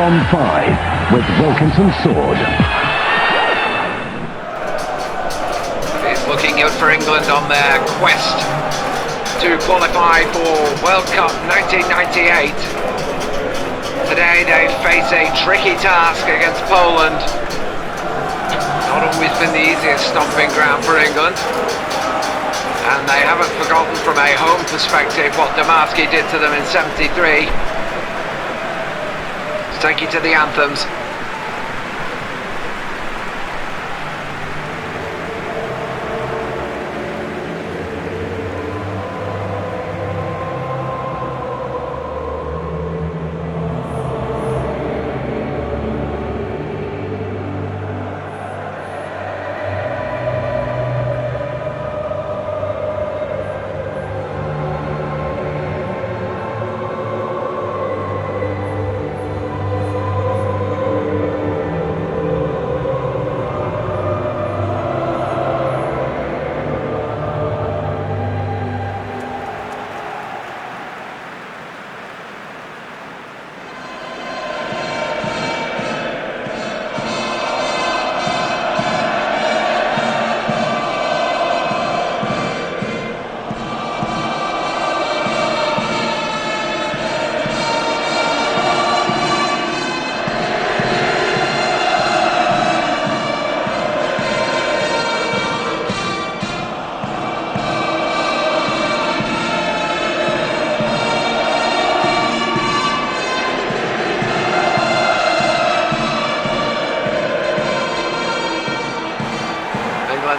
from 5 with Wilkinson's sword. It's looking good for England on their quest to qualify for World Cup 1998. Today they face a tricky task against Poland. Not always been the easiest stomping ground for England. And they haven't forgotten from a home perspective what Damarsky did to them in '73. Let's take you to the anthems.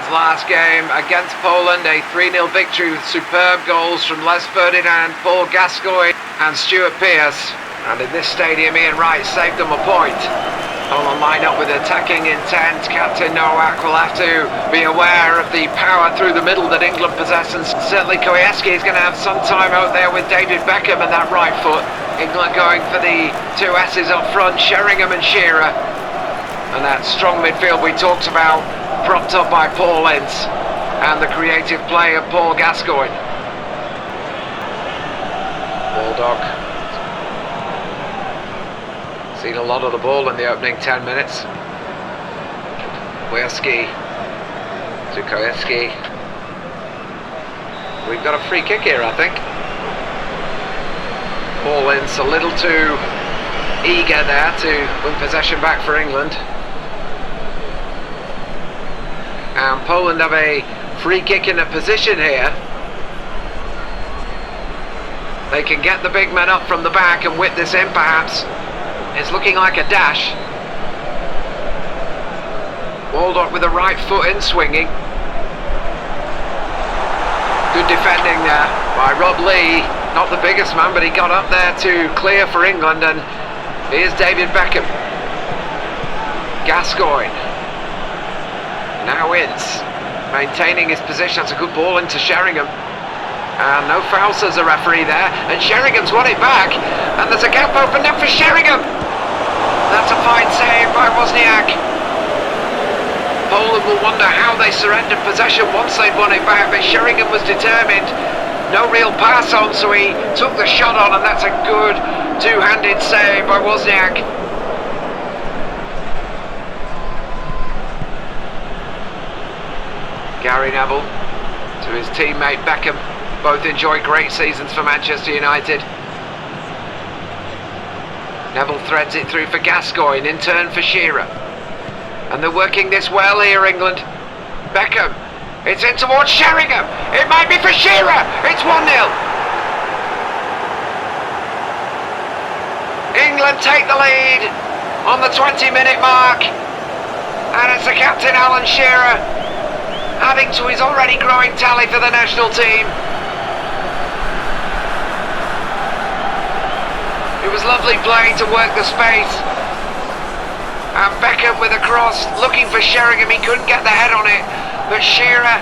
Last game against Poland, a 3-0 victory with superb goals from Les Ferdinand, Paul Gascoigne and Stuart Pearce. And in this stadium, Ian Wright saved them a point. Poland line up with attacking intent. Captain Nowak will have to be aware of the power through the middle that England possess, and certainly Koyeski is going to have some time out there with David Beckham and that right foot. England going for the two S's up front, Sheringham and Shearer. And that strong midfield we talked about, propped up by Paul Ince and the creative play of Paul Gascoigne. Bulldog seen a lot of the ball in the opening 10 minutes. Koyeski to Koyeski. We've got a free kick here, I think. Paul Ince a little too eager there to win possession back for England. And Poland have a free kick in a position here. They can get the big men up from the back and whip this in perhaps. It's looking like a dash. Waldock with the right foot in swinging. Good defending there by Rob Lee. Not the biggest man, but he got up there to clear for England. And here's David Beckham. Gascoigne. Now Ince maintaining his position. That's a good ball into Sheringham. And no foul, says the referee there. And Sheringham's won it back. And there's a gap opened up for Sheringham. That's a fine save by Wozniak. Poland will wonder how they surrendered possession once they'd won it back. But Sheringham was determined. No real pass on, so he took the shot on. And that's a good two-handed save by Wozniak. Gary Neville to his teammate Beckham. Both enjoy great seasons for Manchester United. Neville threads it through for Gascoigne, in turn for Shearer. And they're working this well here, England. Beckham, it's in towards Sheringham. It might be for Shearer. It's 1-0. England take the lead on the 20-minute mark. And it's the captain, Alan Shearer, adding to his already growing tally for the national team. It was lovely play to work the space. And Beckham with a cross, looking for Sheringham. He couldn't get the head on it. But Shearer,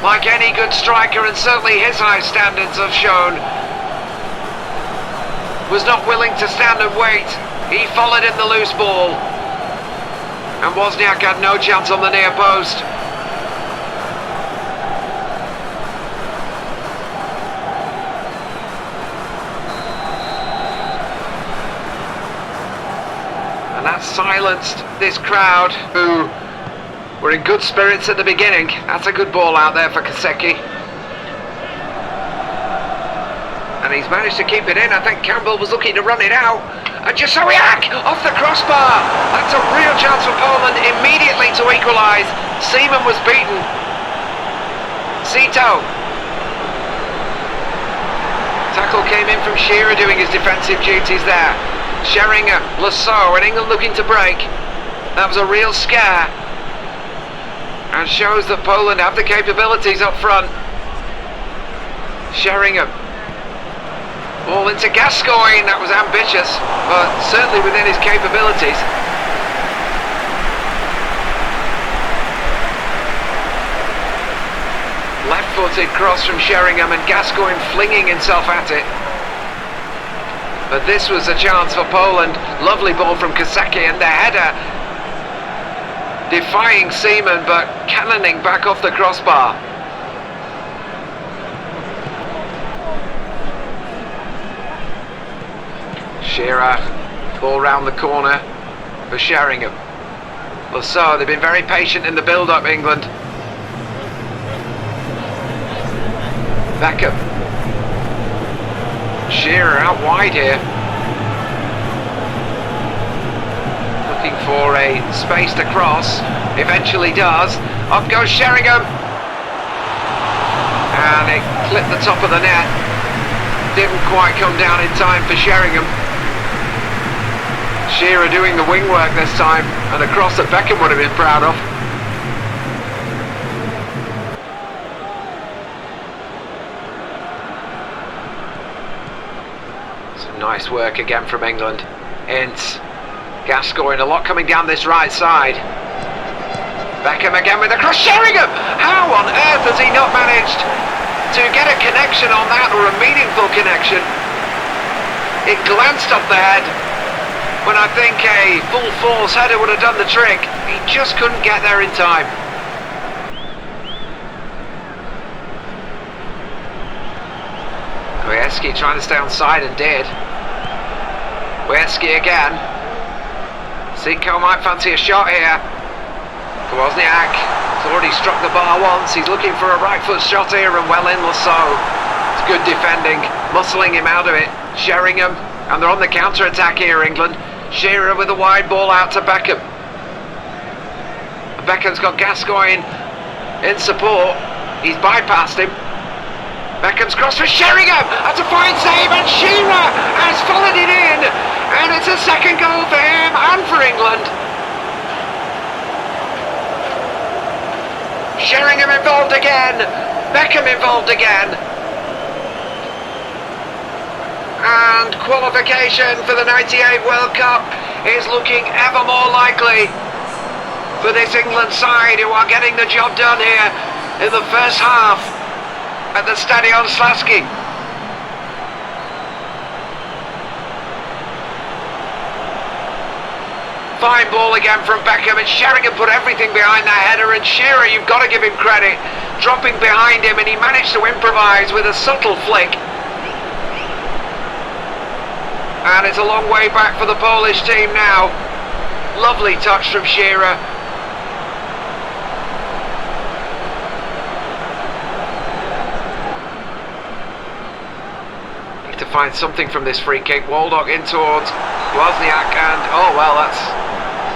like any good striker, and certainly his high standards have shown, was not willing to stand and wait. He followed in the loose ball. And Wozniak had no chance on the near post. silenced this crowd who were in good spirits at the beginning. That's a good ball out there for Kaseki. And he's managed to keep it in. I think Campbell was looking to run it out. And Jasowiak off the crossbar. That's a real chance for Poland immediately to equalise. Seaman was beaten. Sito. Tackle came in from Shearer doing his defensive duties there. Sheringham, Lasso, and England looking to break. That was a real scare. And shows that Poland have the capabilities up front. Sheringham. Ball into Gascoigne. That was ambitious, but certainly within his capabilities. Left-footed cross from Sheringham and Gascoigne flinging himself at it. But this was a chance for Poland. Lovely ball from Kaseki and the header. Defying Seaman but cannoning back off the crossbar. Shearer, ball round the corner for Sheringham. Lasso, they've been very patient in the build-up, England. Beckham. Shearer out wide here. Looking for a space to cross. Eventually does. Up goes Sheringham. And it clipped the top of the net. Didn't quite come down in time for Sheringham. Shearer doing the wing work this time, and a cross that Beckham would have been proud of. Some nice work again from England. Ince, Gascoigne, a lot coming down this right side. Beckham again with a cross. Sheringham! How on earth has he not managed to get a connection on that, or a meaningful connection? It glanced off the head, when I think a full force header would have done the trick. He just couldn't get there in time. Wieski trying to stay on side and did. Wieski again. Sitko might fancy a shot here. Wozniak has already struck the bar once. He's looking for a right foot shot here, and well in Lasso. It's good defending, muscling him out of it. Sheringham, and they're on the counter attack here, England. Shearer with a wide ball out to Beckham. Beckham's got Gascoigne in support. He's bypassed him. Beckham's cross for Sheringham. That's a fine save, and Shearer has followed it in. And it's a second goal for him and for England. Sheringham involved again. Beckham involved again. And qualification for the 98 World Cup is looking ever more likely for this England side, who are getting the job done here in the first half at the Stadion Slaski. Fine ball again from Beckham, and Sheringham put everything behind that header, and Shearer, you've got to give him credit, dropping behind him, and he managed to improvise with a subtle flick. And it's a long way back for the Polish team now. Lovely touch from Shearer. Need to find something from this free kick. Waldock in towards Wozniak, and oh well,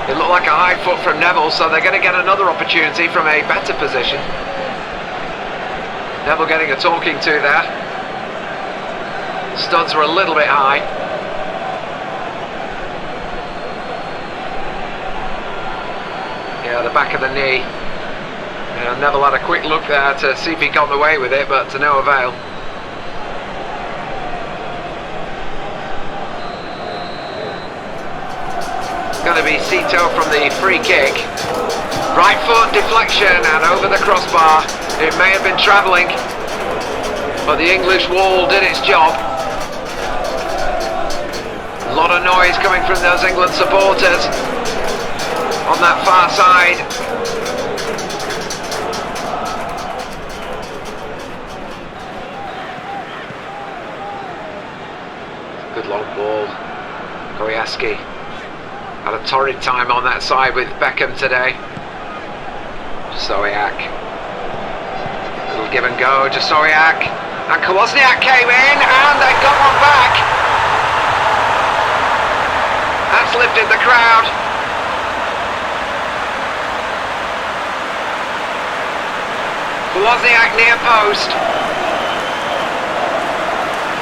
it looked like a high foot from Neville, so they're going to get another opportunity from a better position. Neville getting a talking to there. Studs were a little bit high. Yeah, the back of the knee. Neville had a quick look there to see if he got away with it, but to no avail. It's going to be Sito from the free kick. Right foot deflection and over the crossbar. It may have been travelling, but the English wall did its job. A lot of noise coming from those England supporters on that far side. Good long ball. Koyaski had a torrid time on that side with Beckham today. Sowiak. Little give and go, just Sowiak. And Wozniak came in and they got one back. That's lifted the crowd. Wozniak near post.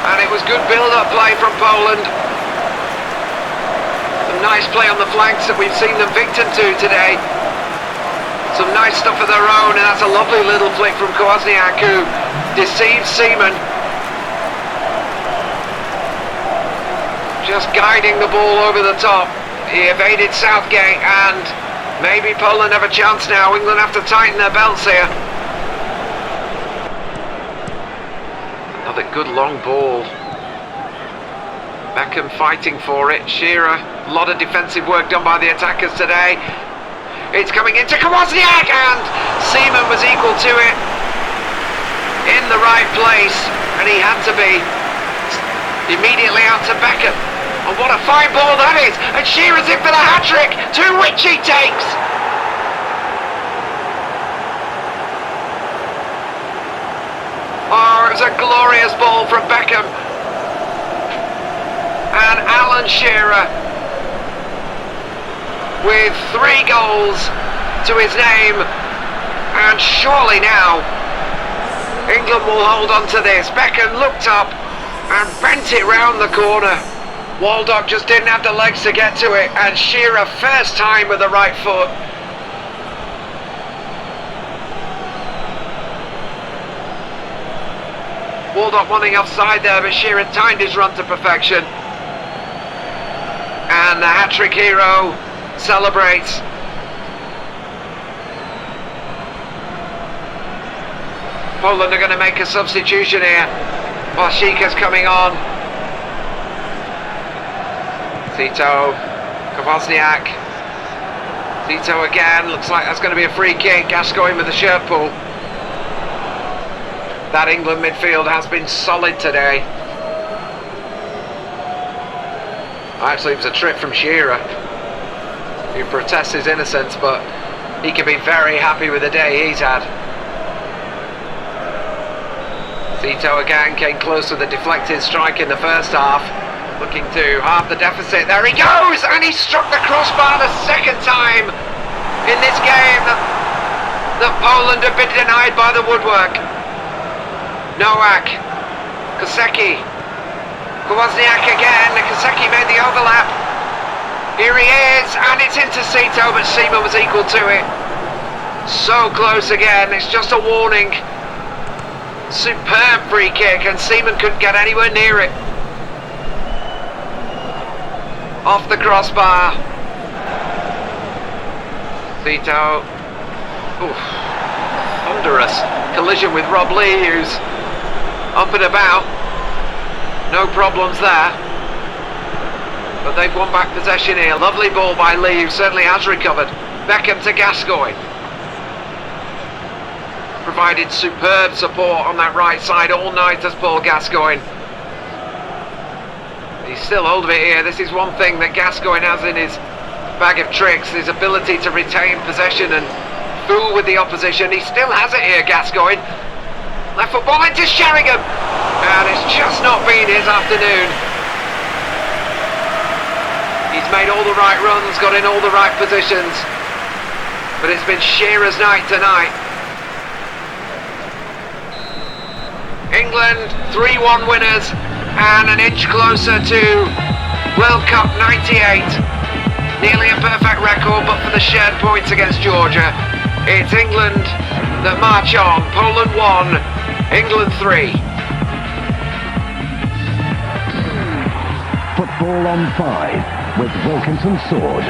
And it was good build-up play from Poland. Some nice play on the flanks that we've seen them victim to today. Some nice stuff of their own, and that's a lovely little flick from Wozniak, who deceived Seaman. Just guiding the ball over the top. He evaded Southgate, and maybe Poland have a chance now. England have to tighten their belts here. Another good long ball. Beckham fighting for it. Shearer, a lot of defensive work done by the attackers today. It's coming into Wozniak, and Seaman was equal to it. In the right place, and he had to be. Immediately out to Beckham. And what a fine ball that is! And Shearer's in for the hat-trick, to which he takes! Oh, it was a glorious ball from Beckham. And Alan Shearer, with 3 goals to his name, and surely now England will hold on to this. Beckham looked up and bent it round the corner. Waldock just didn't have the legs to get to it, and Shearer first time with the right foot. Waldock wanting offside there, but Shearer timed his run to perfection. And the hat-trick hero celebrates. Poland are going to make a substitution here. Washika's coming on. Tito, Wozniak. Tito again, looks like that's going to be a free kick. Gascoigne with the shirt pull. That England midfield has been solid today. Actually, it was a trip from Shearer, who protests his innocence, but he can be very happy with the day he's had. Tito again came close with a deflected strike in the first half, looking to halve the deficit. There he goes, and he struck the crossbar the second time in this game that Poland have been denied by the woodwork. Nowak, Kosecki, Wozniak again. Kosecki made the overlap. Here he is, and it's into Tito, but Seaman was equal to it. So close again, it's just a warning. Superb free kick, and Seaman couldn't get anywhere near it. Off the crossbar. Tito. Oof. Thunderous collision with Rob Lee, who's up and about. No problems there. But they've won back possession here. Lovely ball by Lee, who certainly has recovered. Beckham to Gascoigne. Provided superb support on that right side all night as Paul Gascoigne. He's still hold of it here. This is one thing that Gascoigne has in his bag of tricks, his ability to retain possession and fool with the opposition. He still has it here, Gascoigne. Left foot ball into Sheringham, and it's just not been his afternoon. He's made all the right runs, got in all the right positions, but it's been Shearer's night tonight. England 3-1 winners, and an inch closer to World Cup 98. Nearly a perfect record, but for the shared points against Georgia, it's England that march on. Poland 1, England 3. Football on 5 with Wilkinson Sword.